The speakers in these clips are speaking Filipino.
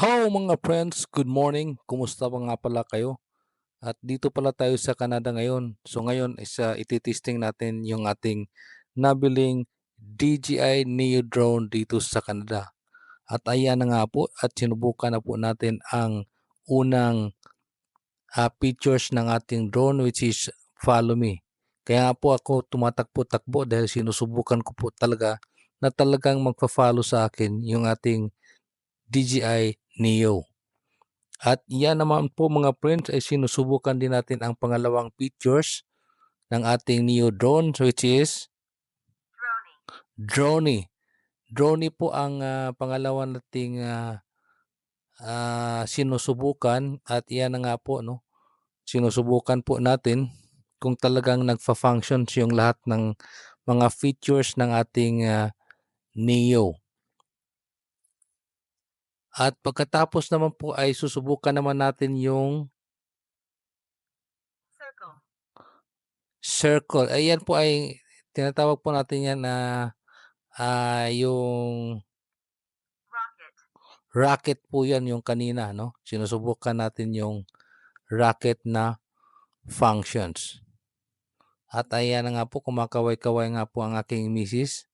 Hello mga friends, good morning. Kumusta pa nga pala kayo? At dito pala tayo sa Canada ngayon. So ngayon is ititesting natin yung ating nabiling DJI Neo drone dito sa Canada. At ayan na nga po at sinubukan na po natin ang unang features ng ating drone which is follow me. Kaya nga po ako tumatakbo-takbo dahil sinusubukan ko po talaga na talagang magpa-follow sa akin yung ating DJI Neo. At yan naman po mga friends ay sinusubukan din natin ang pangalawang features ng ating Neo drone which is Drone. Drone po ang pangalawa nating sinusubukan at iyan na nga po no. Sinusubukan po natin kung talagang nagfa-functions yung lahat ng mga features ng ating Neo. At pagkatapos naman po ay susubukan naman natin yung circle. Ayan po ay tinatawag po natin yan na yung rocket po yan yung kanina, no? Sinusubukan natin yung rocket na functions. At ayan na nga po, kumakaway-kaway nga po ang aking misis.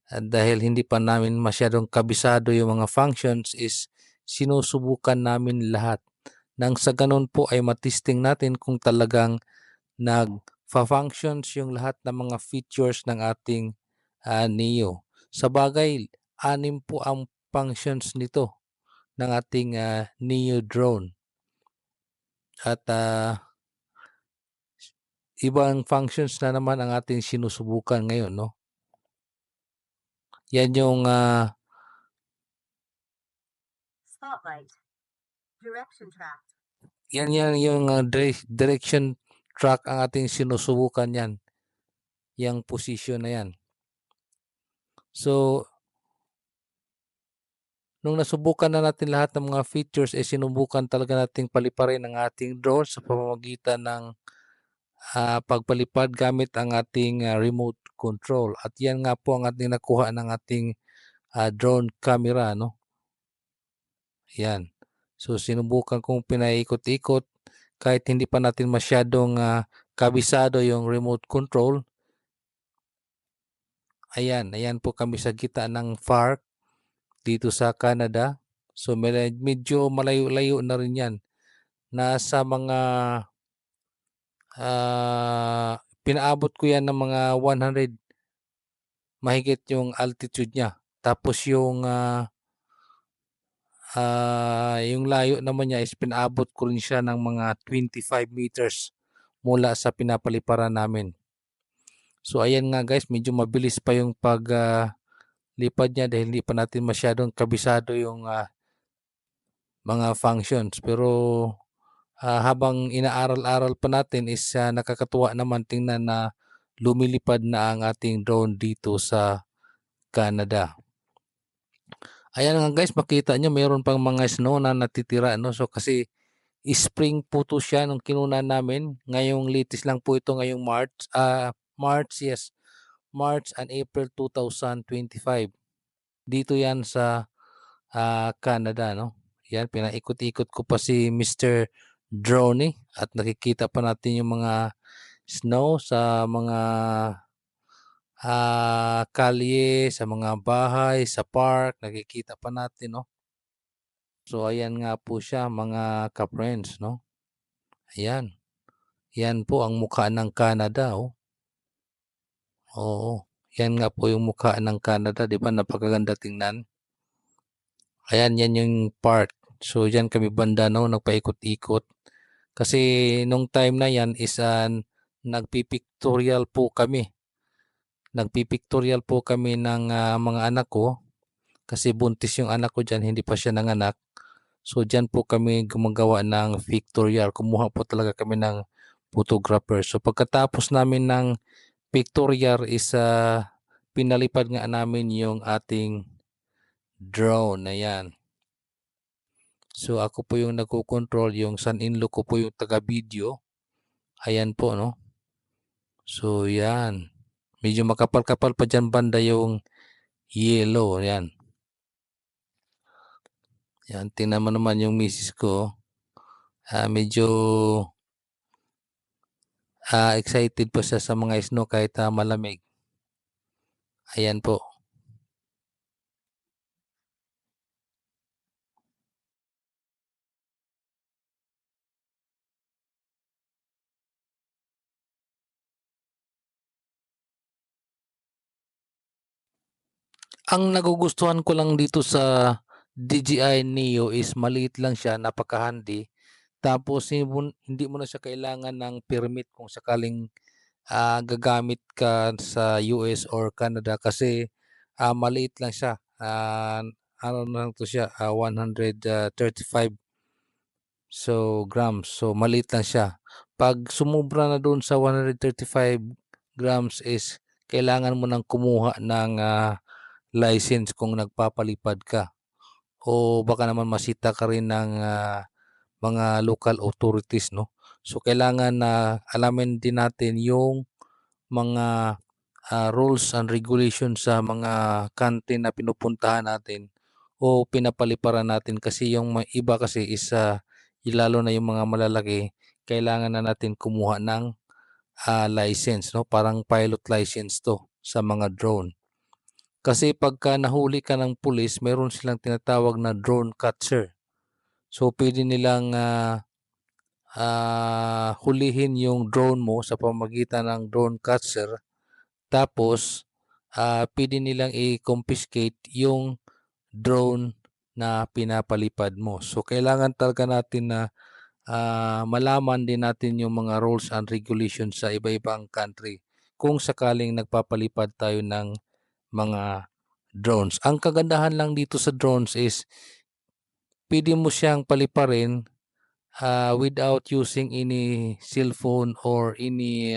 At dahil hindi pa namin masyadong kabisado yung mga functions is sinusubukan namin lahat. Nang sa ganun po ay matisting natin kung talagang nag-functions yung lahat ng mga features ng ating Neo. Sa bagay, 6 po ang functions nito ng ating Neo drone. At ibang functions na naman ang ating sinusubukan ngayon, no? Yan yung Spotlight. Direction track. yan yung direction track ang ating sinusubukan yan. Yang position na yan. So, nung nasubukan na natin lahat ng mga features, sinubukan talaga nating paliparin ang ating drone sa pamamagitan ng pagpalipad gamit ang ating remote control. At yan nga po ang ating nakuha ng ating drone camera, no? Yan. So sinubukan kong pinaikot-ikot kahit hindi pa natin masyadong kabisado yung remote control. Ayan po kami sa gitna ng park dito sa Canada. So medyo malayo-layo na rin yan. Nasa mga pinaabot ko yan ng mga 100 mahigit yung altitude niya. Tapos yung layo naman niya is pinaabot ko rin siya ng mga 25 meters mula sa pinapaliparan namin. So ayan nga guys, medyo mabilis pa yung paglipad niya dahil hindi pa natin masyadong kabisado yung mga functions. Pero habang inaaral-aral pa natin is nakakatuwa naman tingnan na lumilipad na ang ating drone dito sa Canada. Ayan nga guys, makita nyo mayroon pang mga snow na natitira, no? So kasi spring po to siya nung kinunan namin. Ngayong latest lang po ito ngayong March and April 2025. Dito yan sa Canada, no? Yan, pinaikot-ikot ko pa si Mr. Drone at nakikita pa natin yung mga snow sa mga kalye, sa mga bahay, sa park, nakikita pa natin, no? So ayan nga po siya mga ka-friends, no? Ayan. Yan po ang mukha ng Canada, oh. Oo. Yan nga po yung mukha ng Canada, 'di ba? Napakaganda tingnan. Ayan, yan yung park. So diyan kami banda, no, nagpaikot-ikot. Kasi nung time na yan is nagpipictorial po kami. Nagpipictorial po kami ng mga anak ko. Kasi buntis yung anak ko dyan, hindi pa siya nanganak. So dyan po kami gumagawa ng pictorial. Kumuha po talaga kami ng photographer. So pagkatapos namin ng pictorial is pinalipad nga namin yung ating drone na yan. So ako po yung nagko-control, yung son-in-law ko po yung taga-video. Ayan po, no? So yan. Medyo makapal-kapal pa dyan banda yung yellow. Yan. Yan, tingnan mo naman yung misis ko. Medyo excited pa siya sa mga snow kahit malamig. Ayan po. Ang nagugustuhan ko lang dito sa DJI Neo is maliit lang siya, napaka-handy. Tapos hindi mo na siya kailangan ng permit kung sakaling gagamit ka sa US or Canada kasi maliit lang siya. Ano lang to siya, 135 grams. So maliit lang siya. Pag sumubra na doon sa 135 grams is kailangan mo nang kumuha ng license kung nagpapalipad ka. O baka naman masita ka rin ng mga local authorities, no? So kailangan na alamin din natin yung mga rules and regulations sa mga country na pinupuntahan natin o pinapaliparan natin kasi yung iba kasi is lalo na yung mga malalaki, kailangan na natin kumuha ng license, no? Parang pilot license to sa mga drone. Kasi pagka nahuli ka ng pulis, meron silang tinatawag na drone catcher. So pwede nilang hulihin yung drone mo sa pamamagitan ng drone catcher. Tapos pwede nilang i-confiscate yung drone na pinapalipad mo. So kailangan talaga natin na malaman din natin yung mga rules and regulations sa iba-ibang country kung sakaling nagpapalipad tayo ng mga drones. Ang kagandahan lang dito sa drones is pwede mo siyang paliparin without using any cellphone or any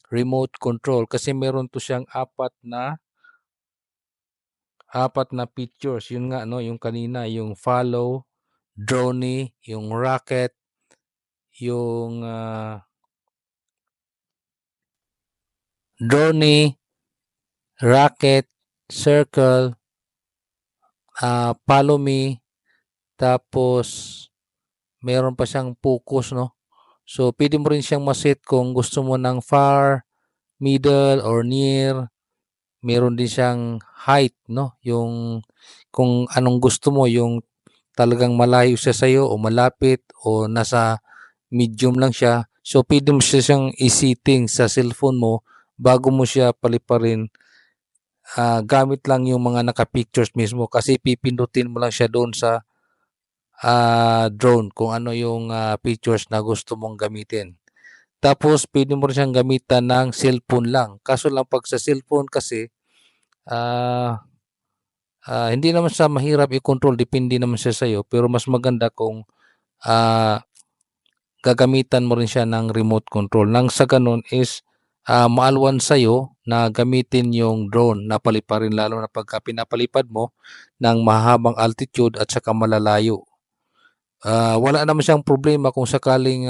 remote control kasi meron to siyang apat na features. Yun nga, no, yung kanina, yung follow, drone, yung rocket, yung drone, rocket, circle, follow me, tapos meron pa siyang focus, no? So pwede mo rin siyang maset kung gusto mo ng far, middle, or near. Meron din siyang height, no? Yung kung anong gusto mo, yung talagang malayo siya sa'yo o malapit o nasa medium lang siya. So pwede mo siyang i-setting sa cellphone mo bago mo siya paliparin. Gamit lang yung mga naka-pictures mismo kasi pipindutin mo lang siya doon sa drone kung ano yung pictures na gusto mong gamitin. Tapos pwede mo rin siyang gamitan ng cellphone lang. Kaso lang pag sa cellphone kasi hindi naman siya mahirap i-control, depende naman siya sa'yo. Pero mas maganda kung gagamitan mo rin siya ng remote control. Nang sa ganun is maalwan sa'yo na gamitin yung drone na paliparin lalo na pagka pinapalipad mo ng mahabang altitude at saka malalayo. Wala naman siyang problema kung sakaling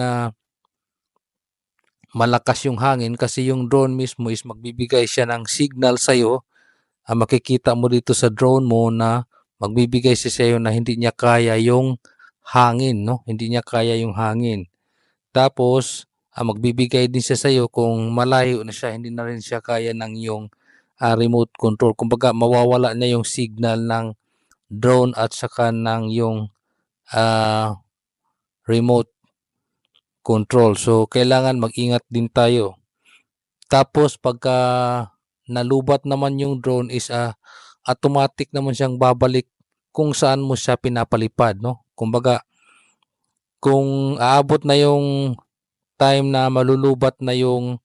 malakas yung hangin kasi yung drone mismo is magbibigay siya ng signal sa'yo. Makikita mo dito sa drone mo na magbibigay siya sa'yo na hindi niya kaya yung hangin, no? Hindi niya kaya yung hangin. Tapos magbibigay din siya sa'yo kung malayo na siya, hindi na rin siya kaya ng yung remote control. Kumbaga mawawala na yung signal ng drone at saka ng yung remote control. So kailangan mag-ingat din tayo. Tapos pagka nalubat naman yung drone is automatic naman siyang babalik kung saan mo siya pinapalipad, no? Kumbaga kung aabot na yung time na malulubat na yung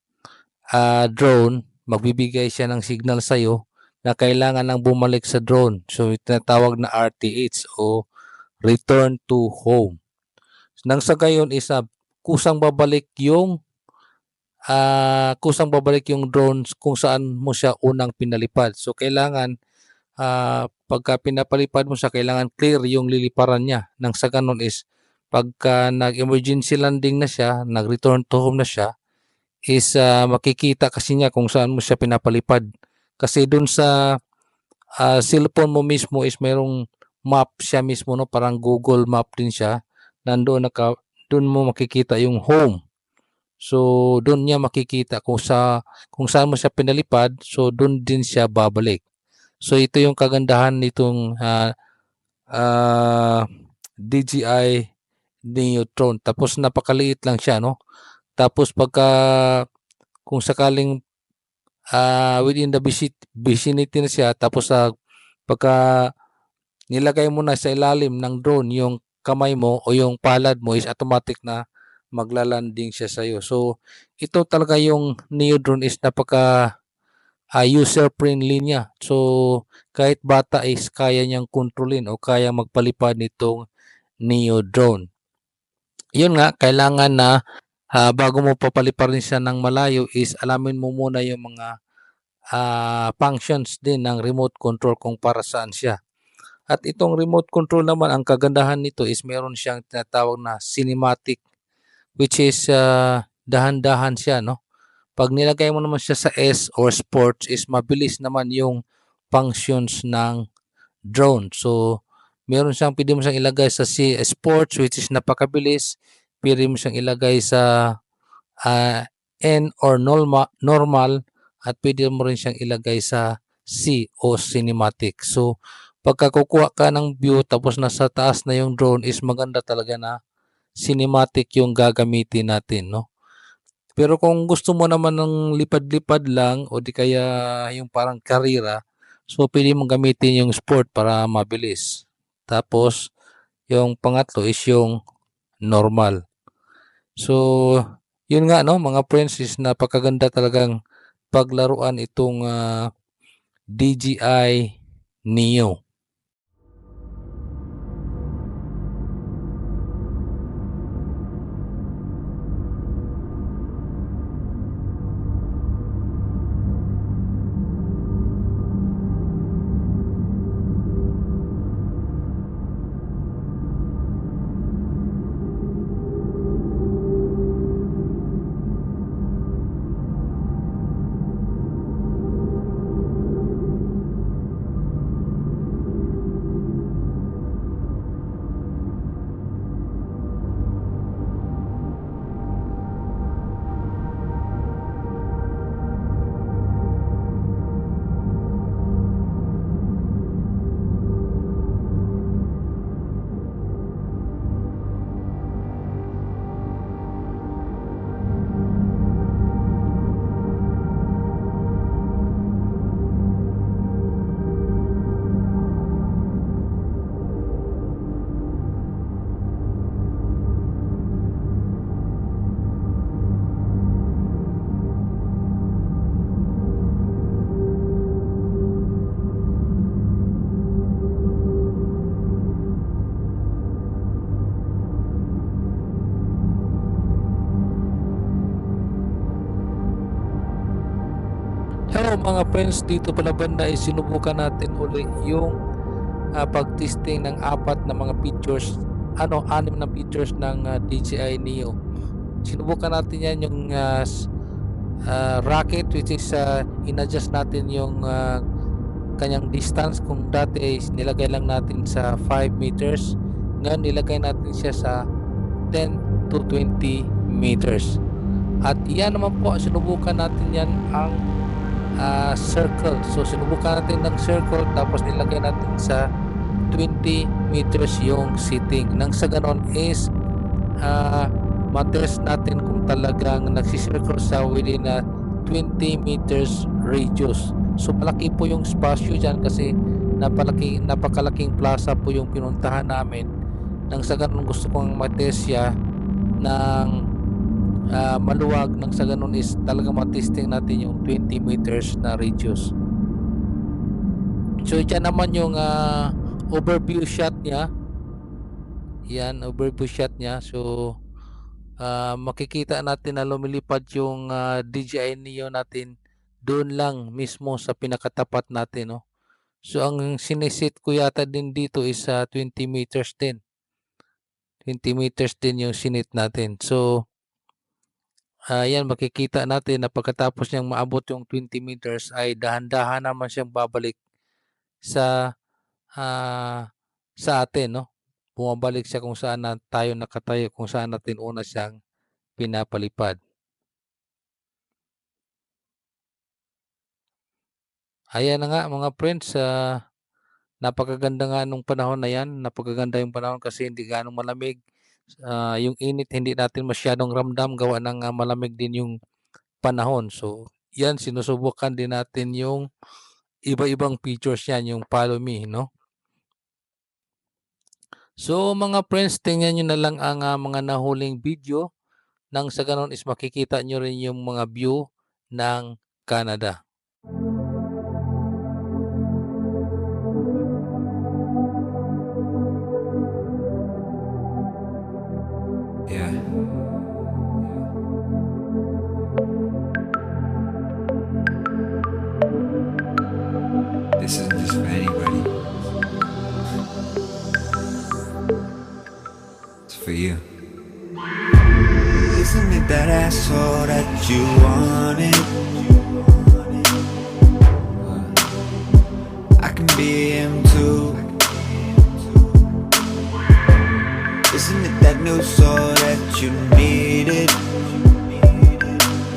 drone, magbibigay siya ng signal sa'yo na kailangan nang bumalik sa drone. So tinatawag na RTH o return to home. Nang sa gayon is kusang babalik yung drone kung saan mo siya unang pinalipad. So kailangan pagka pinapalipad mo siya, kailangan clear yung liliparan niya. Nang sa ganun is pagka nag-emergency landing na siya, nag-return to home na siya, is makikita kasi niya kung saan mo siya pinapalipad. Kasi dun sa cellphone mo mismo is mayroong map siya mismo, no? Parang Google Map din siya. Nandoon doon mo makikita yung home. So, doon niya makikita kung saan mo siya pinalipad, so doon din siya babalik. So, ito yung kagandahan nitong DJI Neo drone. Tapos napakaliit lang siya, no? Tapos kung sakaling within the vicinity na siya, tapos pagka nilagay mo na sa ilalim ng drone yung kamay mo o yung palad mo, is automatic na maglalanding siya sa iyo. So ito talaga yung Neo drone, is napaka user friendly niya. So kahit bata is kaya niyang kontrolin o kaya magpalipad nitong Neo drone. Yun nga, kailangan na bago mo papaliparin siya ng malayo is alamin mo muna yung mga functions din ng remote control kung para saan siya. At itong remote control naman, ang kagandahan nito is meron siyang tinatawag na cinematic, which is dahan-dahan siya, no? Pag nilagay mo naman siya sa S or sports, is mabilis naman yung functions ng drone. So pwede mo siyang ilagay sa sports, which is napakabilis. Pwede mo siyang ilagay sa N or normal, at pwede mo rin siyang ilagay sa C o cinematic. So pagka kukuha ka ng view tapos nasa taas na yung drone, is maganda talaga na cinematic yung gagamitin natin, no? Pero kung gusto mo naman ng lipad-lipad lang o di kaya yung parang karera, so pwede mong gamitin yung sport para mabilis. Tapos yung pangatlo is yung normal. So yun nga, no, mga friends, is napakaganda talagang paglaruan itong DJI Neo. Hello mga friends, dito pala banda ay sinubukan natin uli yung pag-testing ng anim na features ng DJI Neo. Sinubukan natin yan yung rocket, which is in-adjust natin yung kanyang distance. Kung dati nilagay lang natin sa 5 meters, ngayon nilagay natin siya sa 10 to 20 meters. At yan naman po, sinubukan natin yan ang circle. So sinubukan natin ng circle, tapos nilagay natin sa 20 meters yung sitting. Nang sa ganon is matest natin kung talagang nagsisircle sa within 20 meters radius. So malaki po yung spasyo dyan kasi napakalaking plaza po yung pinuntahan namin. Nang sa ganon gusto kong matest siya ng maluwag. Nang sa ganun is talaga matesting natin yung 20 meters na radius. So dyan naman yung overview shot niya. Yan, overview shot niya. So makikita natin na lumilipad yung DJI Neo natin doon lang mismo sa pinakatapat natin, no? So ang sineset ko yata din dito is 20 meters din. 20 meters din yung sinet natin. So yan, makikita natin na pagkatapos niyang maabot yung 20 meters ay dahan-dahan naman siyang babalik sa sa atin, no? Bumabalik siya kung saan tayo nakatayo, kung saan natin una siyang pinapalipad. Ayan na nga mga friends, napakaganda nga nung panahon na yan. Napakaganda yung panahon kasi hindi gaanong malamig. Yung init hindi natin masyadong ramdam gawa ng malamig din yung panahon. So, yan sinusubukan din natin yung iba-ibang features yan, yung Follow Me, no? So, mga friends, tingnan nyo na lang ang mga nahuling video nang sa ganon is makikita nyo rin yung mga view ng Canada. Yeah. This isn't just for anybody. It's for you. Isn't it that asshole that you wanted? I can be him too. Isn't it that new soul that you needed?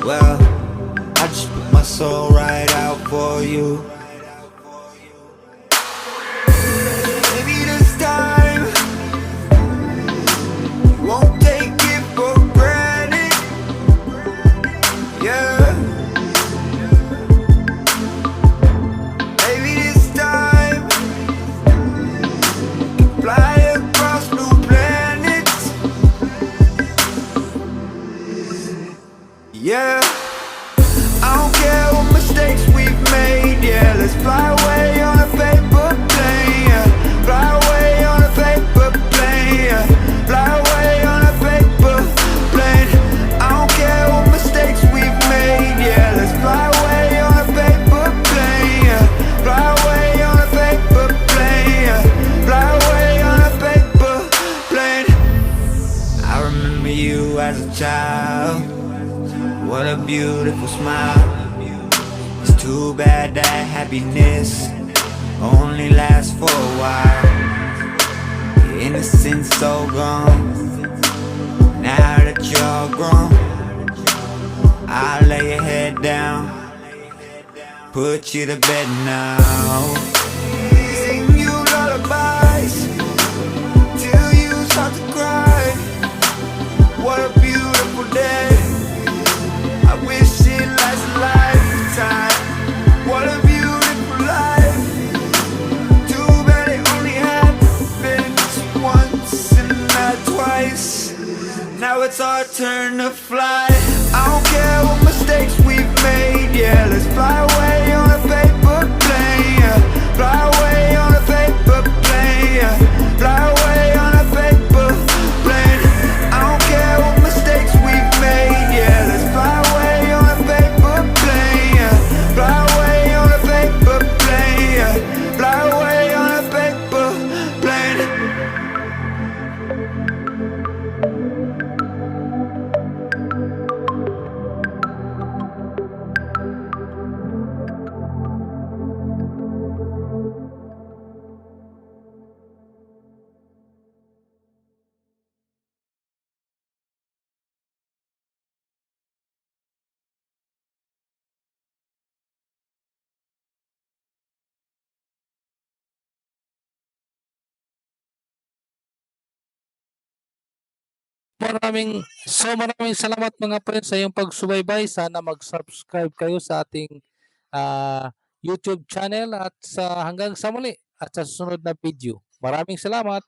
Well, I just put my soul right out for you. Maybe this time you won't take it for granted. Yeah. Maybe this time you can fly across new planets. Yeah. I don't care what mistakes we've made. Yeah, let's fly away on a paper plane. Yeah. Fly away on a paper plane. Yeah. Fly away on a paper plane. I don't care what mistakes we've made. Yeah, let's fly away on a paper plane. Yeah. Fly away on a paper plane. Yeah. Fly away on a paper plane. I remember you as a child. What a beautiful smile. It's too bad that happiness only lasts for a while. The innocence so gone. Now that you're grown, I'll lay your head down, put you to bed now. Sing you lullabies till you start to cry. What a beautiful day. I wish it lasts a lifetime. What a beautiful life. Too bad it only happens once and not twice. Now it's our turn to fly. I don't care what mistakes we've made. Yeah, let's fly away on a paper plane. Yeah. Fly away on a paper plane. Yeah. Fly away on a paper plane. I don't care what mistakes we've made. Yeah, let's fly away on a paper plane. Yeah. Fly away on a paper plane. Yeah. Fly away on a paper plane. Maraming salamat mga friends sa iyong pagsubaybay. Sana mag-subscribe kayo sa ating YouTube channel at hanggang sa muli at sa susunod na video. Maraming salamat.